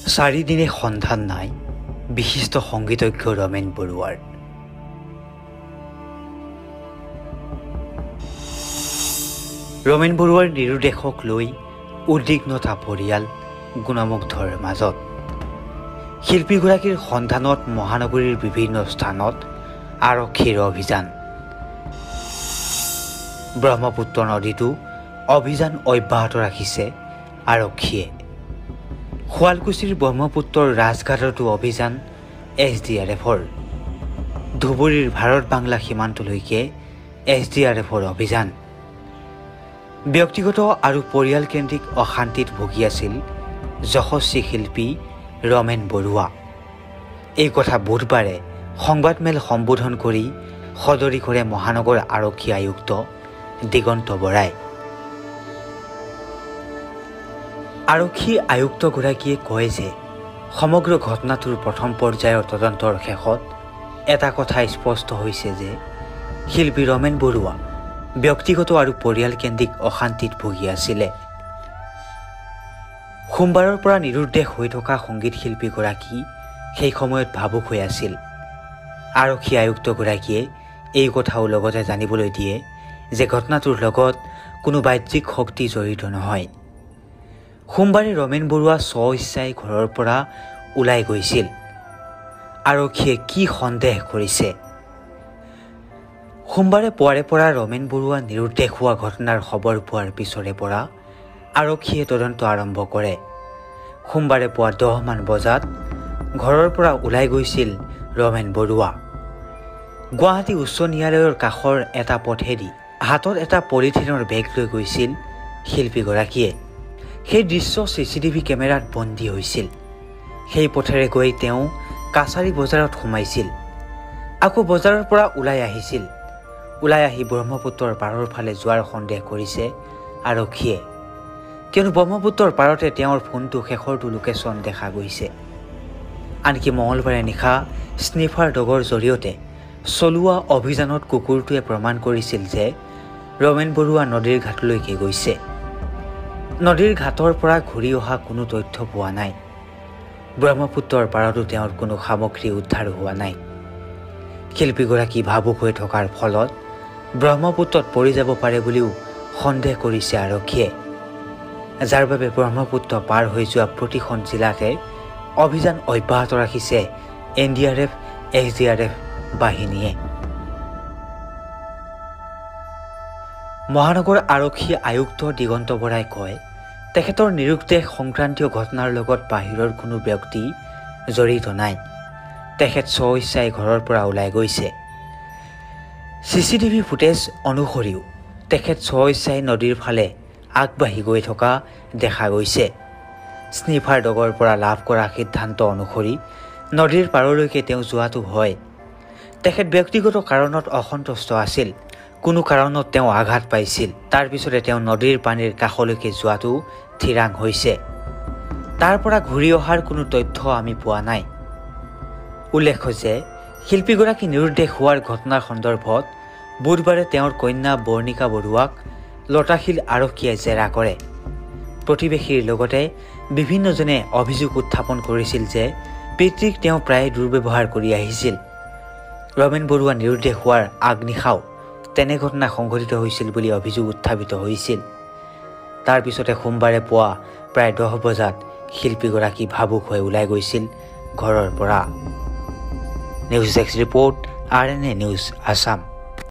চাৰিদিনে সন্ধান নাই বিশিষ্ট সংগীতজ্ঞ ৰমেন বৰুৱাৰ। ৰমেন বৰুৱাৰ নিৰুদ্দেশক লৈ উদ্বিগ্নতা পৰিয়াল গুণমুগ্ধৰ মাজত। শিল্পীগৰাকীৰ সন্ধানত মহানগৰীৰ বিভিন্ন স্থানত আৰক্ষীৰ অভিযান। ব্ৰহ্মপুত্ৰ নদীতো অভিযান অব্যাহত ৰাখিছে আৰক্ষীয়ে। শুৱালকুছিৰ ব্ৰহ্মপুত্ৰৰ ৰাজঘাটতো অভিযান SDRFৰ। ধুবুৰীৰ ভাৰত বাংলা সীমান্তলৈকে SDRFৰ অভিযান। ব্যক্তিগত আৰু পৰিয়ালকেন্দ্ৰিক অশান্তিত ভুগি আছিল যশস্বী শিল্পী ৰমেন বৰুৱা। এই কথা বুধবাৰে সংবাদমেল সম্বোধন কৰি সদৰি কৰে মহানগৰ আৰক্ষী আয়ুক্ত দিগন্ত বৰাই। আৰক্ষী আয়ুক্তগৰাকীয়ে কয় যে সমগ্ৰ ঘটনাটোৰ প্ৰথম পৰ্যায়ৰ তদন্তৰ শেষত এটা কথা স্পষ্ট হৈছে যে শিল্পী ৰমেন বৰুৱা ব্যক্তিগত আৰু পৰিয়ালকেন্দ্ৰিক অশান্তিত ভুগি আছিলে। সোমবাৰৰ পৰা নিৰুদ্দেশ হৈ থকা সংগীত শিল্পীগৰাকী সেই সময়ত ভাবুক হৈ আছিল। আৰক্ষী আয়ুক্তগৰাকীয়ে এই কথাও লগতে জানিবলৈ দিয়ে যে ঘটনাটোৰ লগত কোনো বাহ্যিক শক্তি জড়িত নহয়। সোমবাৰে ৰমেন বৰুৱা স্ব-ইচ্ছাই ঘৰৰ পৰা ওলাই গৈছিল। আৰক্ষীয়ে কি সন্দেহ কৰিছে? সোমবাৰে পুৱাৰে পৰা ৰমেন বৰুৱা নিৰুদ্দেশ হোৱা ঘটনাৰ খবৰ পোৱাৰ পিছৰে পৰা আৰক্ষীয়ে তদন্ত আৰম্ভ কৰে। সোমবাৰে পুৱা 10 মান বজাত ঘৰৰ পৰা ওলাই গৈছিল ৰমেন বৰুৱা। গুৱাহাটী উচ্চ ন্যায়ালয়ৰ কাষৰ এটা পথেদি হাতত এটা পলিথিনৰ বেগ লৈ গৈছিল শিল্পীগৰাকীয়ে। সেই দৃশ্য CCTV কেমেৰাত বন্দী হৈছিল। সেই পথেৰে গৈ তেওঁ কাছাৰী বজাৰত সোমাইছিল। আকৌ বজাৰৰ পৰা ওলাই আহিছিল। ওলাই আহি ব্ৰহ্মপুত্ৰৰ পাৰৰ ফালে যোৱাৰ সন্দেহ কৰিছে আৰক্ষীয়ে, কিয়নো ব্ৰহ্মপুত্ৰৰ পাৰতে তেওঁৰ ফোনটো শেষৰটো লোকেশ্যন দেখা গৈছে। আনকি মঙলবাৰে নিশা স্নিফাৰ ডগৰ জৰিয়তে চলোৱা অভিযানত কুকুৰটোৱে প্ৰমাণ কৰিছিল যে ৰমেন বৰুৱা নদীৰ ঘাটলৈকে গৈছে। নদীৰ ঘাটৰ পৰা ঘূৰি অহা কোনো তথ্য পোৱা নাই। ব্ৰহ্মপুত্ৰৰ পাৰতো তেওঁৰ কোনো সামগ্ৰী উদ্ধাৰ হোৱা নাই। শিল্পীগৰাকী ভাবুক হৈ থকাৰ ফলত ব্ৰহ্মপুত্ৰত পৰি যাব পাৰে বুলিও সন্দেহ কৰিছে আৰক্ষীয়ে, যাৰ বাবে ব্ৰহ্মপুত্ৰ পাৰ হৈ যোৱা প্ৰতিখন জিলাতে অভিযান অব্যাহত ৰাখিছে NDRF SDRF বাহিনীয়ে। মহানগৰ আৰক্ষী আয়ুক্ত দিগন্ত বৰাই কয়, তেখেতৰ নিৰুদ্দেশ সংক্ৰান্তীয় ঘটনাৰ লগত বাহিৰৰ কোনো ব্যক্তি জড়িত নাই। তেখেত স্ব-ইচ্ছাই ঘৰৰ পৰা ওলাই গৈছে। CCTV ফুটেজ অনুসৰিও তেখেত স্ব-ইচ্ছাই নদীৰ ফালে আগবাঢ়ি গৈ থকা দেখা গৈছে। স্নিফাৰ ডগৰ পৰা লাভ কৰা সিদ্ধান্ত অনুসৰি নদীৰ পাৰলৈকে তেওঁ যোৱাটো হয়। তেখেত ব্যক্তিগত কাৰণত অসন্তুষ্ট আছিল। কোনো কাৰণত তেওঁ আঘাত পাইছিল। তাৰ পিছতে তেওঁ নদীৰ পানীৰ কাষলৈকে যোৱাটো থিৰাং হৈছে। তাৰ পৰা ঘূৰি অহাৰ কোনো তথ্য আমি পোৱা নাই। উল্লেখ্য যে শিল্পীগৰাকী নিৰুদ্দেশ হোৱাৰ ঘটনাৰ সন্দৰ্ভত বুধবাৰে তেওঁৰ কন্যা বৰ্ণিকা বৰুৱাক লতাশিল আৰক্ষীয়ে জেৰা কৰে। প্ৰতিবেশীৰ লগতে বিভিন্নজনে অভিযোগ উত্থাপন কৰিছিল যে পিতৃক তেওঁ প্ৰায় দুৰ্ব্যৱহাৰ কৰি আহিছিল। ৰমেন বৰুৱা নিৰুদ্দেশ হোৱাৰ আগনিশাও তেনে ঘটনা সংঘটিত হৈছিল বুলি অভিযোগ উত্থাপিত হৈছিল। তাৰ পিছতে সোমবাৰে পুৱা প্ৰায় 10 বজাত শিল্পীগৰাকী ভাবুক হৈ ওলাই গৈছিল ঘৰৰ পৰা। News desk report RNA news Assam.